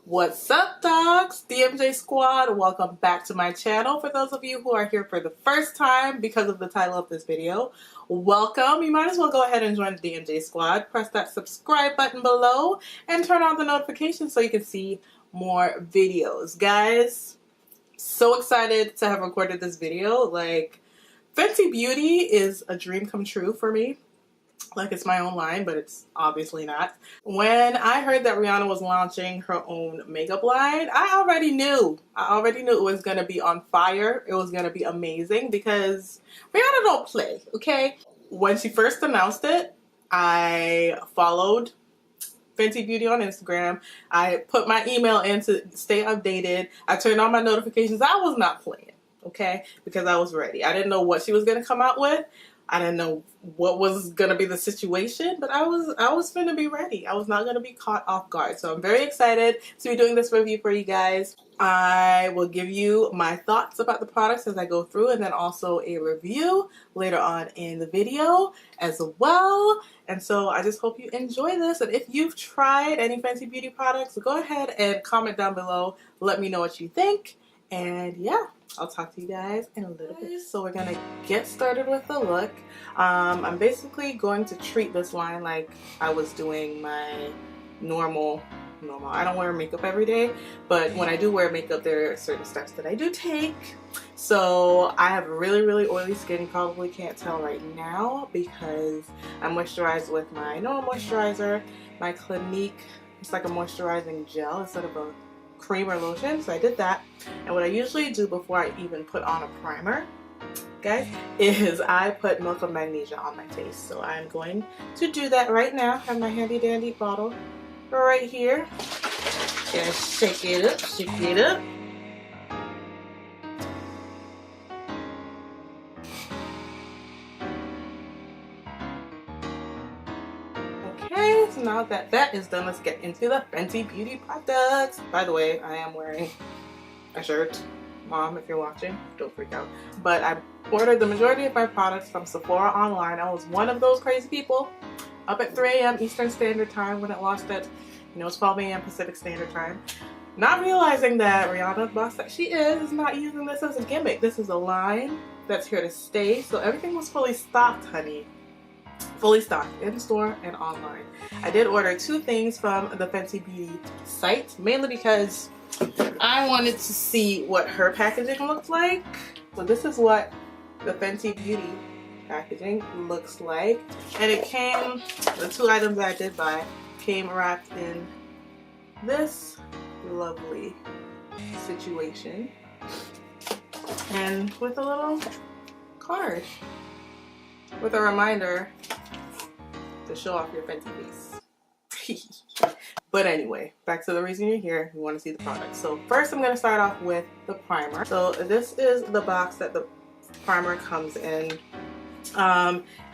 What's up, dogs? DMJ Squad, welcome back to my channel. For those of you who are here for the first time because of the title of this video, welcome. You might as well go ahead and join the DMJ Squad. Press that subscribe button below and turn on the notifications so you can see more videos. Guys, so excited to have recorded this video. Like, Fenty Beauty is a dream come true for me. Like, it's my own line, but it's obviously not. When I heard that Rihanna was launching her own makeup line, I already knew it was going to be on fire. It was going to be amazing because Rihanna don't play, okay? When she first announced it, I followed Fenty Beauty on Instagram. I put my email in to stay updated. I turned on my notifications. I was not playing, okay? Because I was ready. I didn't know what she was going to come out with. I didn't know what was going to be the situation, but I was going to be ready. I was not going to be caught off guard. So I'm very excited to be doing this review for you guys. I will give you my thoughts about the products as I go through, and then also a review later on in the video as well. And so I just hope you enjoy this. And if you've tried any Fenty Beauty products, go ahead and comment down below. Let me know what you think. And yeah, I'll talk to you guys in a little bit. So we're gonna get started with the look. I'm basically going to treat this line like I was doing my normal. I don't wear makeup every day, but when I do wear makeup, there are certain steps that I do take. So I have really oily skin. You probably can't tell right now because I moisturize with my normal moisturizer, my Clinique. It's like a moisturizing gel instead of a cream or lotion. So I did that, and what I usually do before I even put on a primer, guys, is I put milk of magnesia on my face. So I'm going to do that right now. I have my handy dandy bottle right here. Just shake it up, shake it up. Okay, so now that that is done, let's get into the Fenty Beauty products. By the way, I am wearing a shirt. Mom, if you're watching, don't freak out. But I ordered the majority of my products from Sephora online. I was one of those crazy people up at 3 a.m. Eastern Standard Time when it launched at, 12 a.m. Pacific Standard Time. Not realizing that Rihanna, boss that she is not using this as a gimmick. This is a line that's here to stay. So everything was fully stocked, honey. Fully stocked in store and online. I did order 2 things from the Fenty Beauty site, mainly because I wanted to see what her packaging looked like. So this is what the Fenty Beauty packaging looks like. And it came, the 2 items that I did buy came wrapped in this lovely situation. And with a little card with a reminder to show off your Fenty face. But anyway, back to the reason you're here. You want to see the product. So first I'm going to start off with the primer. So this is the box that the primer comes in.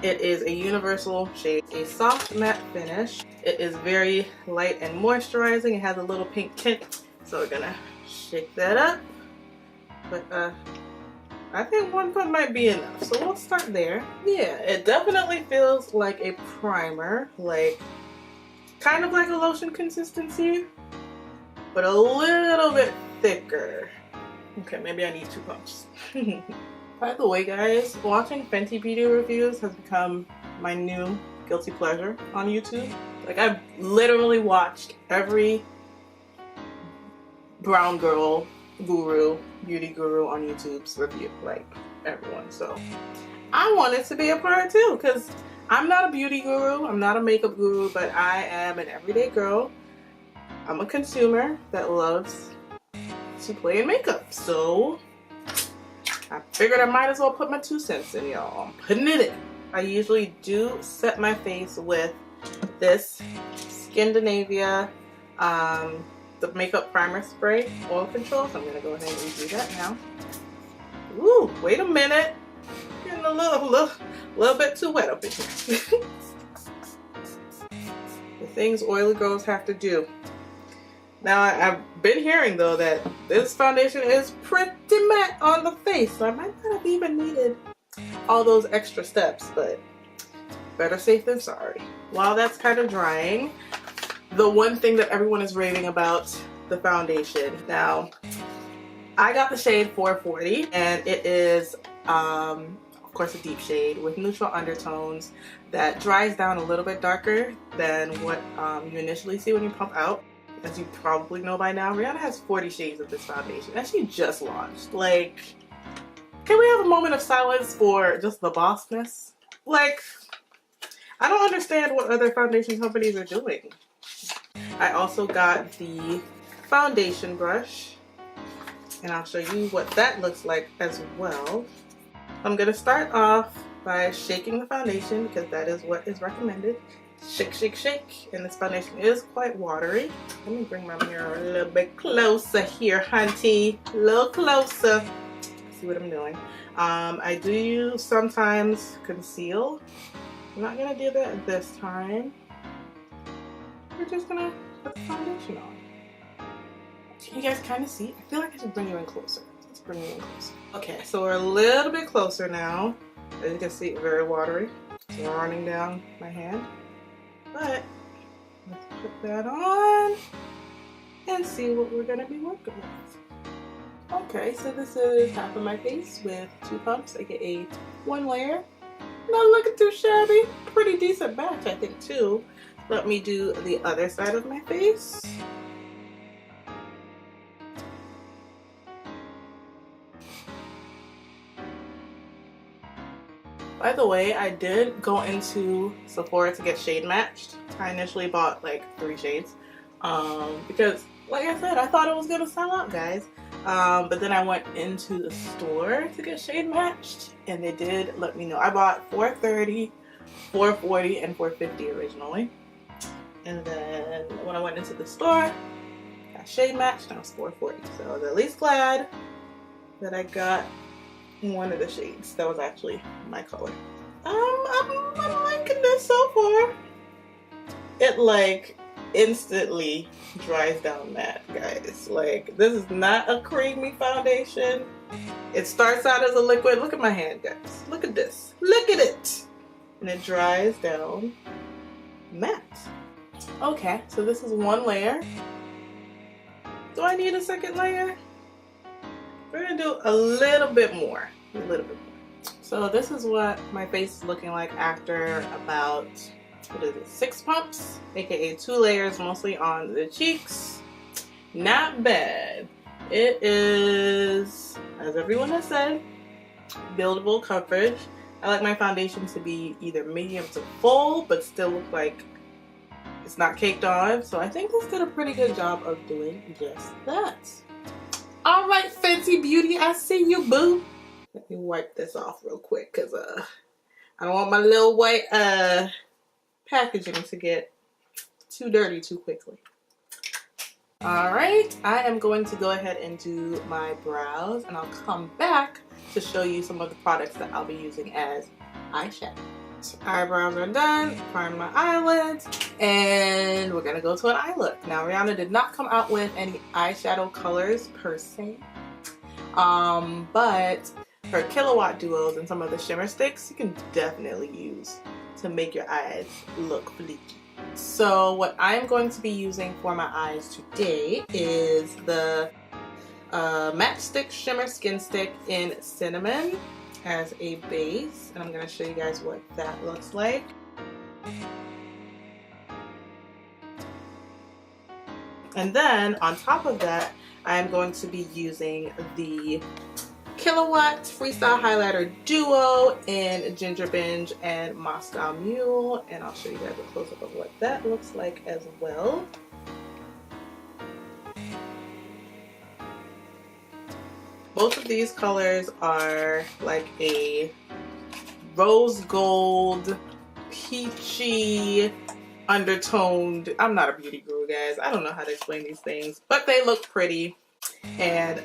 It is a universal shade, a soft matte finish. It is very light and moisturizing. It has a little pink tint. So we're going to shake that up. But I think 1 foot might be enough. So we'll start there. Yeah, it definitely feels like a primer. Like, kind of like a lotion consistency, but a little bit thicker. Okay, maybe I need 2 pumps. By the way, guys, watching Fenty Beauty reviews has become my new guilty pleasure on YouTube. Like, I've literally watched every brown girl guru, beauty guru on YouTube's review, like everyone. So I wanted to be a part too, because I'm not a beauty guru, I'm not a makeup guru, but I am an everyday girl. I'm a consumer that loves to play in makeup. So I figured I might as well put my 2 cents in, y'all. I'm putting it in. I usually do set my face with this Scandinavia the makeup primer spray oil control. So I'm gonna go ahead and redo that now. Ooh, wait a minute. Getting a little bit too wet up in here. The things oily girls have to do. Now I've been hearing though that this foundation is pretty matte on the face, so I might not have even needed all those extra steps, but better safe than sorry. While that's kind of drying, the one thing that everyone is raving about, the foundation. Now, I got the shade 440, and it is, of course, a deep shade with neutral undertones that dries down a little bit darker than what you initially see when you pump out. As you probably know by now, Rihanna has 40 shades of this foundation, and she just launched. Like, can we have a moment of silence for just the bossness? Like, I don't understand what other foundation companies are doing. I also got the foundation brush, and I'll show you what that looks like as well. I'm going to start off by shaking the foundation because that is what is recommended. Shake, shake, shake. And this foundation is quite watery. Let me bring my mirror a little bit closer here, hunty. A little closer. See what I'm doing. I do sometimes conceal. I'm not going to do that this time. We're just going to put the foundation on. Can you guys kind of see? I feel like I should bring you in closer. Let's bring you in closer. Okay, so we're a little bit closer now. As you can see, very watery. It's running down my hand. But let's put that on and see what we're going to be working with. Okay, so this is half of my face with 2 pumps, aka 1 layer. Not looking too shabby. Pretty decent batch, I think, too. Let me do the other side of my face. By the way, I did go into Sephora to get shade matched. I initially bought like 3 shades because, like I said, I thought it was gonna sell out, guys. But then I went into the store to get shade matched, and they did let me know. I bought 430, 440, and 450 originally. And then when I went into the store, got shade matched, and I was 440. So I was at least glad that I got one of the shades that was actually my color. I'm liking this so far. It like instantly dries down matte, guys. Like, this is not a creamy foundation. It starts out as a liquid. Look at my hand, guys. Look at this. Look at it. And it dries down matte. Okay, so this is 1 layer. Do I need a second layer? We're gonna do a little bit more. A little bit more. So this is what my face is looking like after about, what is it, 6 pumps, aka 2 layers, mostly on the cheeks. Not bad. It is, as everyone has said, buildable coverage. I like my foundation to be either medium to full, but still look like it's not caked on. So I think this did a pretty good job of doing just that. All right, Fenty Beauty, I see you, boo. Let me wipe this off real quick because I don't want my little white packaging to get too dirty too quickly. All right, I am going to go ahead and do my brows, and I'll come back to show you some of the products that I'll be using as eyeshadow. So eyebrows are done, prime my eyelids, and we're gonna go to an eye look. Now, Rihanna did not come out with any eyeshadow colors per se, but her kilowatt duos and some of the shimmer sticks you can definitely use to make your eyes look fleeky. So what I'm going to be using for my eyes today is the MatchStix Shimmer Skin Stick in Cinnamon as a base, and I'm going to show you guys what that looks like. And then on top of that, I'm going to be using the Kilowatt Freestyle Highlighter Duo in Ginger Binge and Moscow Mule, and I'll show you guys a close-up of what that looks like as well. Both of these colors are like a rose gold, peachy, undertoned. I'm not a beauty guru, guys. I don't know how to explain these things, but they look pretty and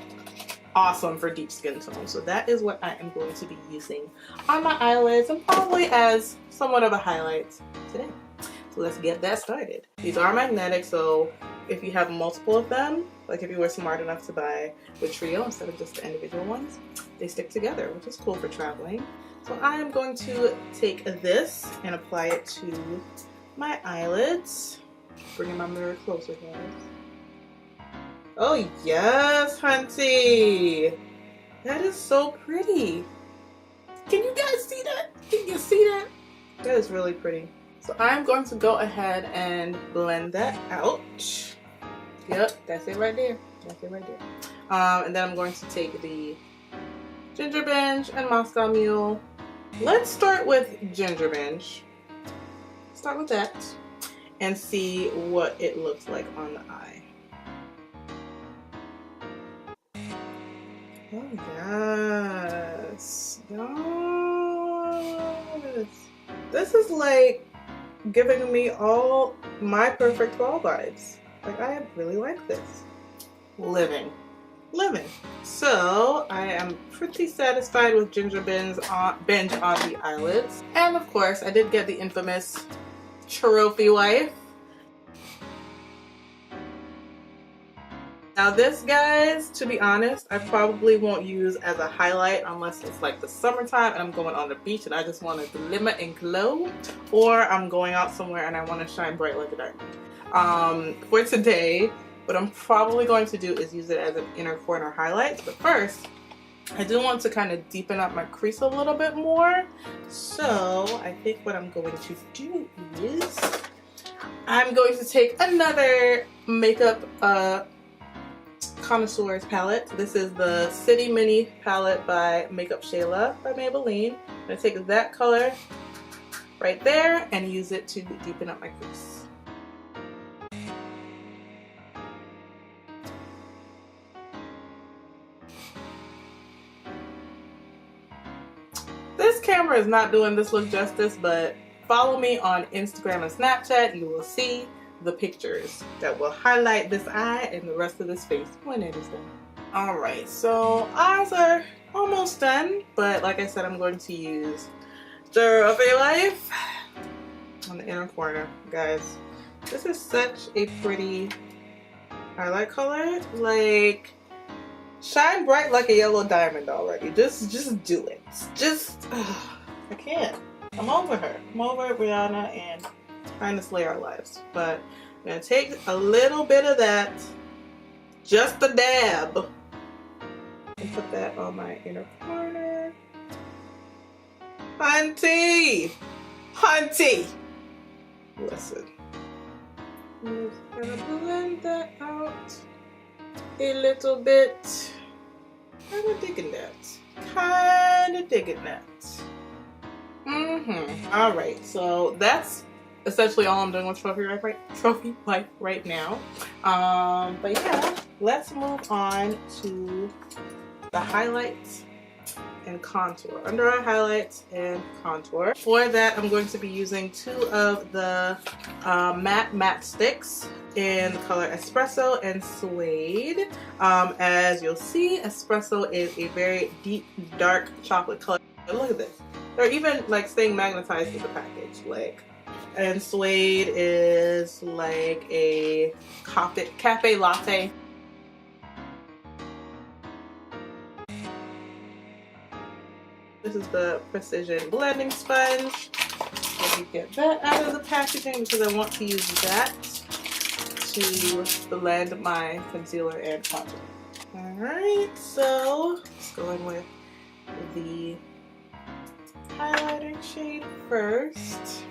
awesome for deep skin tone. So that is what I am going to be using on my eyelids and probably as somewhat of a highlight today. So let's get that started. These are magnetic, so if you have multiple of them, like if you were smart enough to buy the trio instead of just the individual ones, they stick together, which is cool for traveling. So I am going to take this and apply it to my eyelids. Bringing my mirror closer, guys. Oh yes, hunty! That is so pretty. Can you guys see that? Can you see that? That is really pretty. So I'm going to go ahead and blend that out. Yep, that's it right there. That's it right there. And then I'm going to take the Ginger Binge and Moscow Mule. Let's start with Ginger Binge. Start with that and see what it looks like on the eye. Oh yes. Yes. This is like giving me all my perfect fall vibes. Like, I really like this. Living. So I am pretty satisfied with Ginger Binge on the eyelids. And of course, I did get the infamous Trophy Wife. Now this, guys, to be honest, I probably won't use as a highlight unless it's like the summertime and I'm going on the beach and I just want to glimmer and glow, or I'm going out somewhere and I want to shine bright like a diamond. For today, what I'm probably going to do is use it as an inner corner highlight. But first, I do want to kind of deepen up my crease a little bit more. So I think what I'm going to do is I'm going to take another makeup connoisseur's palette. This is the City Mini palette by Makeup Shayla by Maybelline. I'm going to take that color right there and use it to deepen up my crease. This camera is not doing this look justice, but follow me on Instagram and Snapchat. You will see the pictures that will highlight this eye and the rest of this face when it is done. Alright, so eyes are almost done, but like I said, I'm going to use Trophy Wife on the inner corner. Guys, this is such a pretty highlight color. Like, shine bright like a yellow diamond already. Just do it. I can't. I'm over her. I'm over Rihanna and trying to slay our lives. But I'm going to take a little bit of that, just a dab, and put that on my inner corner. Hunty! Hunty! Listen. I'm just going to blend that out a little bit. Kind of digging that. Alright, so that's essentially all I'm doing with Trophy Wife right now. But yeah, let's move on to the highlights and contour. Under eye highlights and contour. For that, I'm going to be using two of the matte MatchStix in the color Espresso and Suede. As you'll see, Espresso is a very deep, dark chocolate color. Look at this. They're even like staying magnetized to the package. Like, and Suede is like a cafe latte. This is the Precision Blending Sponge. Let me get that out of the packaging because I want to use that to blend my concealer and contour. Alright, so let's go in with the highlighter shade first.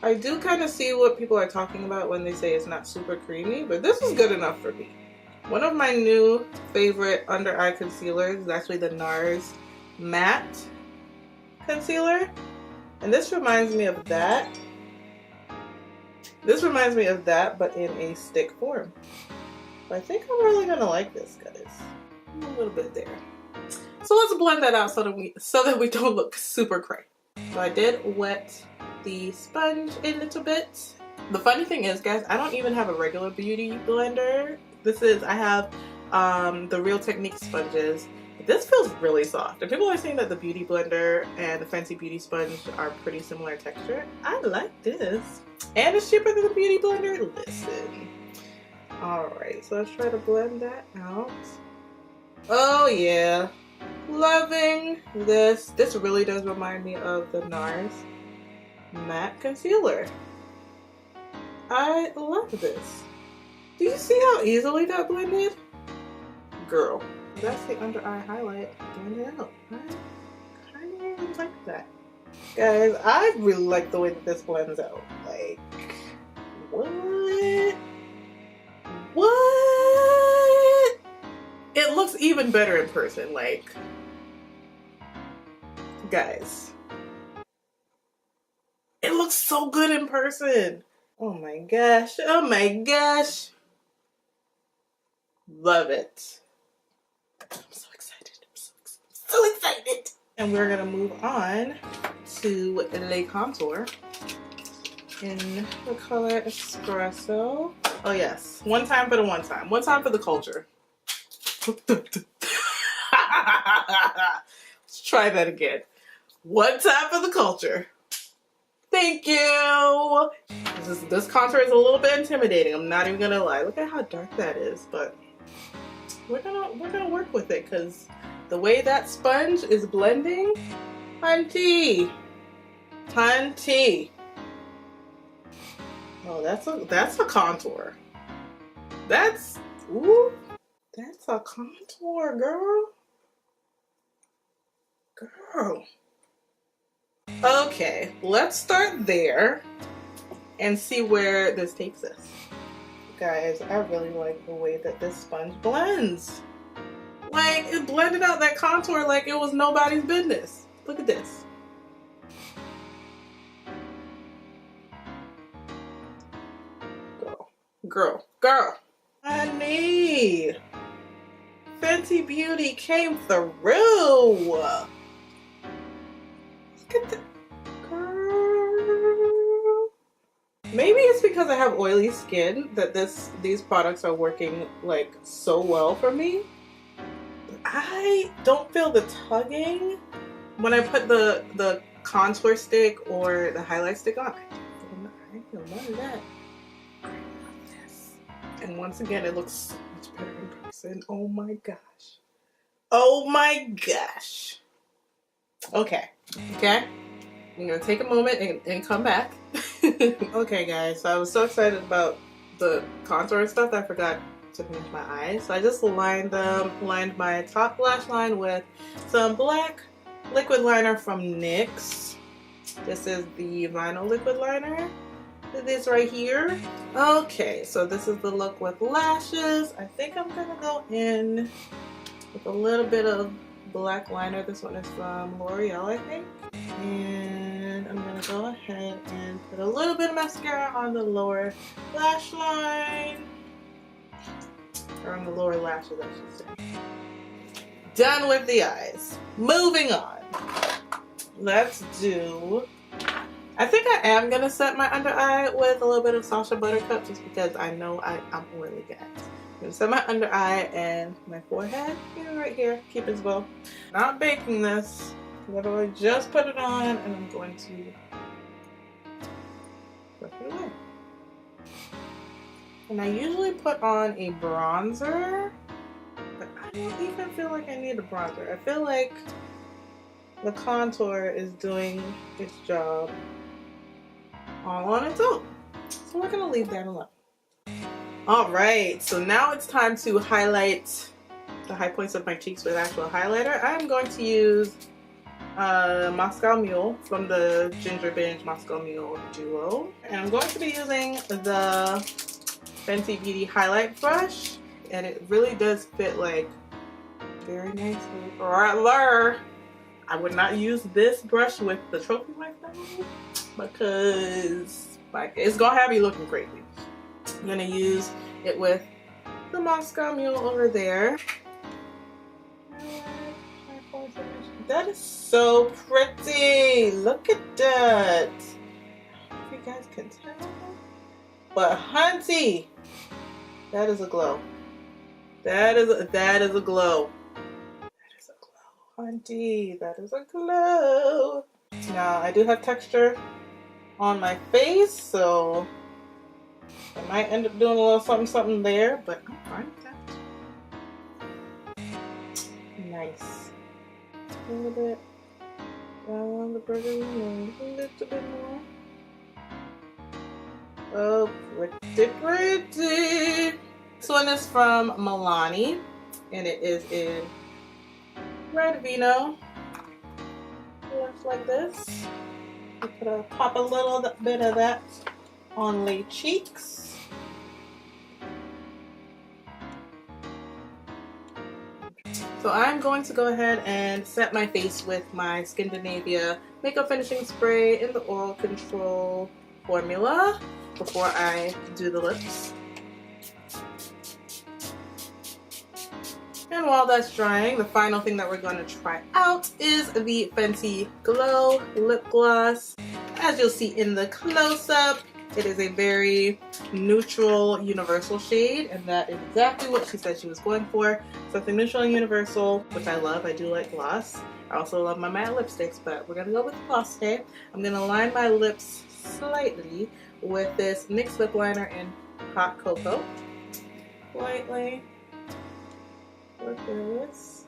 I do kind of see what people are talking about when they say it's not super creamy, but this is good enough for me. One of my new favorite under eye concealers is actually the NARS Matte Concealer. And this reminds me of that. This reminds me of that, but in a stick form. But I think I'm really gonna like this, guys. A little bit there. So let's blend that out so that we don't look super cray. So I did wet the sponge a little bit. The funny thing is, guys, I don't even have a regular beauty blender. I have the Real Technique sponges. This feels really soft. And people are saying that the Beauty Blender and the Fenty Beauty Sponge are pretty similar texture. I like this. And it's cheaper than the Beauty Blender. Listen. Alright, so let's try to blend that out. Oh yeah. Loving this. This really does remind me of the NARS Matte Concealer. I love this. Do you see how easily that blended? Girl. That's the under eye highlight. Blend it out. I kind of really like that. Guys, I really like the way that this blends out. Like, what? What? It looks even better in person. Like, guys, it looks so good in person. Oh my gosh. Oh my gosh. Love it. I'm so excited. I'm so excited. And we're gonna move on to Le Contour in the color Espresso. Oh yes, one time for the one time. One time for the culture. Let's try that again. One time for the culture. Thank you. This contour is a little bit intimidating. I'm not even gonna lie. Look at how dark that is, but we're gonna work with it because the way that sponge is blending, hunty. Oh, that's a contour. That's a contour, girl. Okay, let's start there and see where this takes us. Guys, I really like the way that this sponge blends. Like, it blended out that contour like it was nobody's business. Look at this. Girl. Honey. Fenty Beauty came through. Look at that. Girl. Maybe it's because I have oily skin that these products are working like so well for me. But I don't feel the tugging when I put the contour stick or the highlight stick on. I feel none of that. I love this. And once again, it looks so much better in person. Oh my gosh. Oh my gosh. Okay. I'm gonna take a moment and come back. Okay guys, so I was so excited about the contour and stuff that I forgot to finish my eyes. So I just lined my top lash line with some black liquid liner from NYX. This is the vinyl liquid liner. This right here. Okay, so this is the look with lashes. I think I'm gonna go in with a little bit of black liner. This one is from L'Oreal, I think. And I'm gonna go ahead and put a little bit of mascara on the lower lash line. Or on the lower lashes, I should say. Done with the eyes. Moving on. Let's do... I think I am gonna set my under eye with a little bit of Sacha Buttercup just because I know I'm oily, guys. I'm gonna set my under eye and my forehead, right here, keep it bow. Not baking this. Literally just put it on and I'm going to put it away. And I usually put on a bronzer, but I don't even feel like I need a bronzer. I feel like the contour is doing its job all on its own. So we're gonna leave that alone. Alright, so now it's time to highlight the high points of my cheeks with actual highlighter. I'm going to use Moscow Mule from the Ginger Binge Moscow Mule Duo. And I'm going to be using the Fenty Beauty highlight brush. And it really does fit like very nicely. Rather, I would not use this brush with the trophy wife though, because like it's gonna have you looking crazy. I'm gonna use it with the Moscow Mule over there. That is so pretty. Look at that. If you guys can tell. But hunty, that is a glow. That is a glow. That is a glow, hunty. That is a glow. Now I do have texture on my face, so I might end up doing a little something there, but I'm fine with that. Nice. A little bit down the burger, a little bit more. Oh, pretty, pretty. This one is from Milani, and it is in red vino. It looks like this. Pop a little bit of that on the cheeks. So I'm going to go ahead and set my face with my Scandinavia Makeup Finishing Spray in the Oral Control formula before I do the lips. And while that's drying, the final thing that we're going to try out is the Fenty Glow Lip Gloss. As you'll see in the close-up, it is a very neutral, universal shade, and that is exactly what she said she was going for. Something neutral and universal, which I love. I do like gloss. I also love my matte lipsticks, but we're going to go with gloss today. I'm going to line my lips slightly with this NYX lip liner in Hot Cocoa. Lightly. Look at this.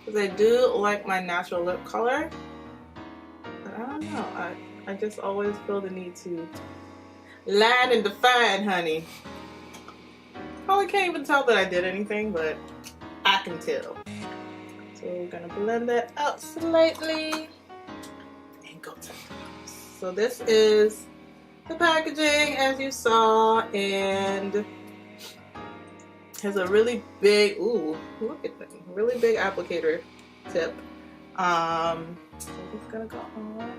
Because I do like my natural lip color. But I don't know. I just always feel the need to line and define, honey. Probably can't even tell that I did anything, but I can tell. So we're gonna blend that out slightly and go to the lips. So this is the packaging as you saw, and has a really big, ooh, look at that, really big applicator tip. So it's gonna go on.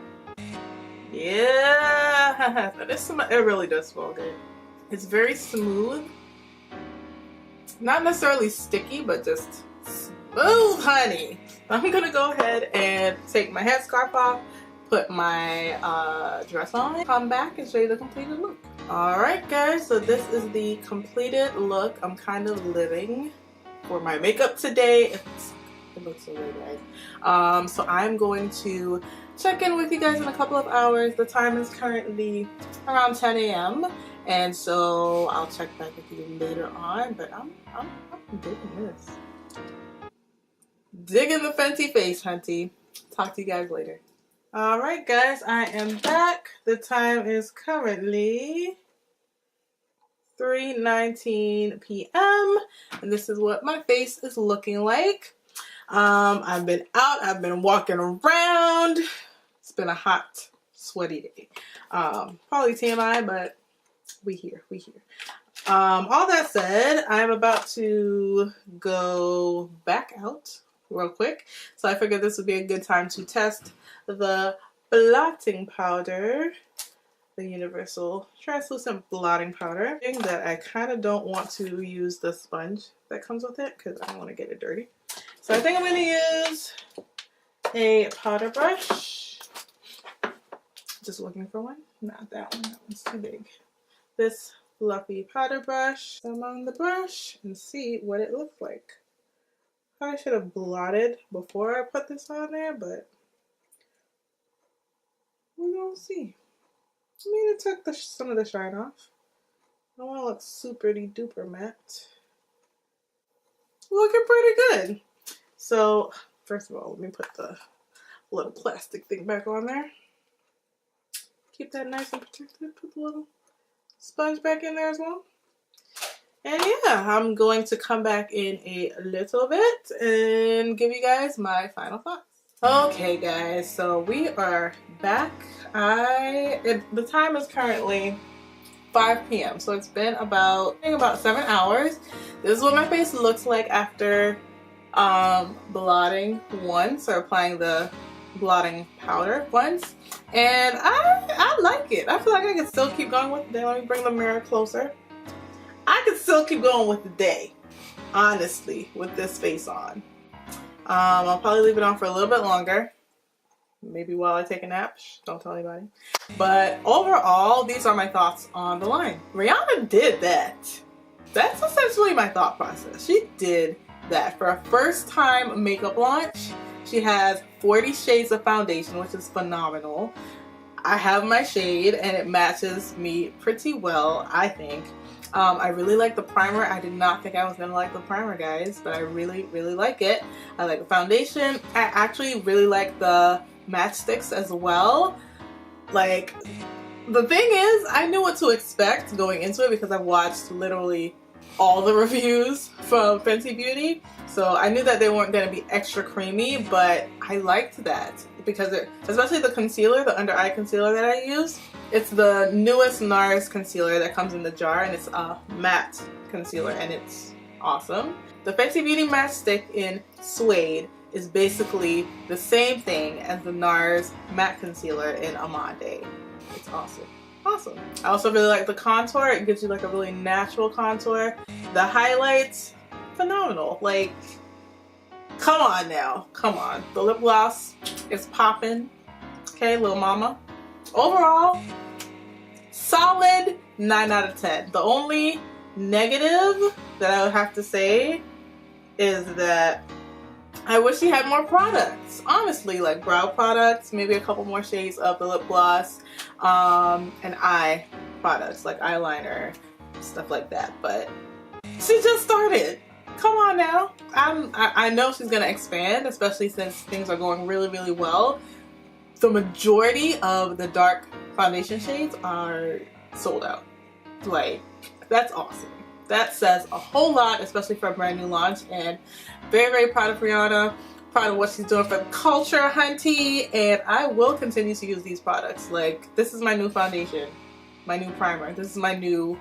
Yeah, it really does smell good. It's very smooth. Not necessarily sticky, but just smooth, honey. I'm gonna go ahead and take my headscarf off, put my dress on, come back and show you the completed look. Alright guys, so this is the completed look. I'm kind of living for my makeup today. It looks so good, guys. So I'm going to check in with you guys in a couple of hours. The time is currently around 10 a.m. and so I'll check back with you later on. But I'm digging this. Digging the Fenty face, hunty. Talk to you guys later. Alright guys, I am back. The time is currently 3:19 p.m. and this is what my face is looking like. I've been out, I've been walking around. It's been a hot, sweaty day. Probably TMI, but we here. All that said, I'm about to go back out real quick. So I figured this would be a good time to test the blotting powder, the Universal Translucent Blotting Powder. That I kind of don't want to use the sponge that comes with it because I don't want to get it dirty. So I think I'm going to use a powder brush. Just looking for one. Not that one. That one's too big. This fluffy powder brush. Some on the brush and see what it looks like. Probably should have blotted before I put this on there, but we're going to see. I mean, it took some of the shine off. I don't want to look super duper matte. Looking pretty good. So, first of all, let me put the little plastic thing back on there. Keep that nice and protected. Put the little sponge back in there as well. And yeah, I'm going to come back in a little bit and give you guys my final thoughts. Okay guys, so we are back. The time is currently 5 p.m. So it's been about 7 hours. This is what my face looks like after blotting once or applying the blotting powder once, and I like it. I feel like I can still keep going with the day. Let me bring the mirror closer. I can still keep going with the day, honestly, with this face on. I'll probably leave it on for a little bit longer. Maybe while I take a nap. Shh, don't tell anybody. But overall, these are my thoughts on the line. Rihanna did that. That's essentially my thought process. She did that. For a first time makeup launch, she has 40 shades of foundation, which is phenomenal. I have my shade and it matches me pretty well, I think. I really like the primer. I did not think I was going to like the primer, guys, but I really, really like it. I like the foundation. I actually really like the MatchStix as well. Like, the thing is, I knew what to expect going into it because I've watched literally all the reviews from Fenty Beauty. So I knew that they weren't going to be extra creamy, but I liked that because especially the concealer, the under eye concealer that I use, it's the newest NARS concealer that comes in the jar, and it's a matte concealer and it's awesome. The Fenty Beauty Match Stick in Suede is basically the same thing as the NARS matte concealer in Amande. It's awesome. Awesome. I also really like the contour. It gives you like a really natural contour. The highlights, phenomenal. Like, come on now. Come on. The lip gloss is popping. Okay, little mama. Overall, solid 9 out of 10. The only negative that I would have to say is that I wish she had more products. Honestly, like brow products, maybe a couple more shades of the lip gloss, and eye products like eyeliner, stuff like that. But she just started. Come on now. I know she's gonna expand, especially since things are going really, really well. The majority of the dark foundation shades are sold out. Like, that's awesome. That says a whole lot, especially for a brand new launch, and very, very proud of Rihanna, proud of what she's doing for the culture, hunty, and I will continue to use these products. Like, this is my new foundation, my new primer, this is my new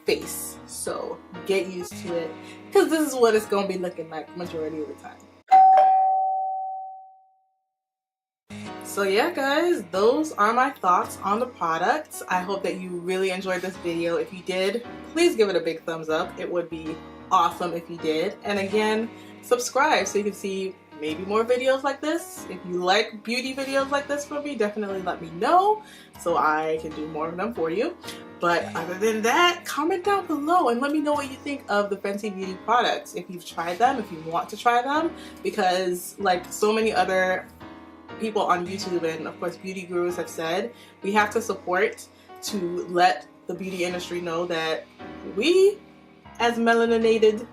face, so get used to it, because this is what it's going to be looking like majority of the time. So yeah, guys, those are my thoughts on the products. I hope that you really enjoyed this video. If you did, please give it a big thumbs up. It would be awesome if you did. And again, subscribe so you can see maybe more videos like this. If you like beauty videos like this from me, definitely let me know so I can do more of them for you. But other than that, comment down below and let me know what you think of the Fenty Beauty products. If you've tried them, if you want to try them, because like so many other people on YouTube and of course beauty gurus have said, we have to support to let the beauty industry know that we as melanated,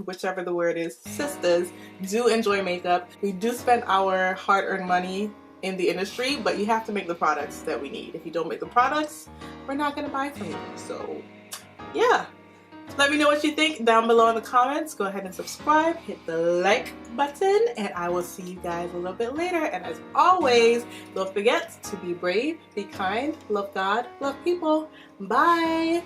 whichever the word is, sisters do enjoy makeup. We do spend our hard-earned money in the industry, but you have to make the products that we need. If you don't make the products, we're not gonna buy from you. So yeah, let me know what you think down below in the comments. Go ahead and subscribe, hit the like button, and I will see you guys a little bit later. And as always, don't forget to be brave, be kind, love God, love people. Bye.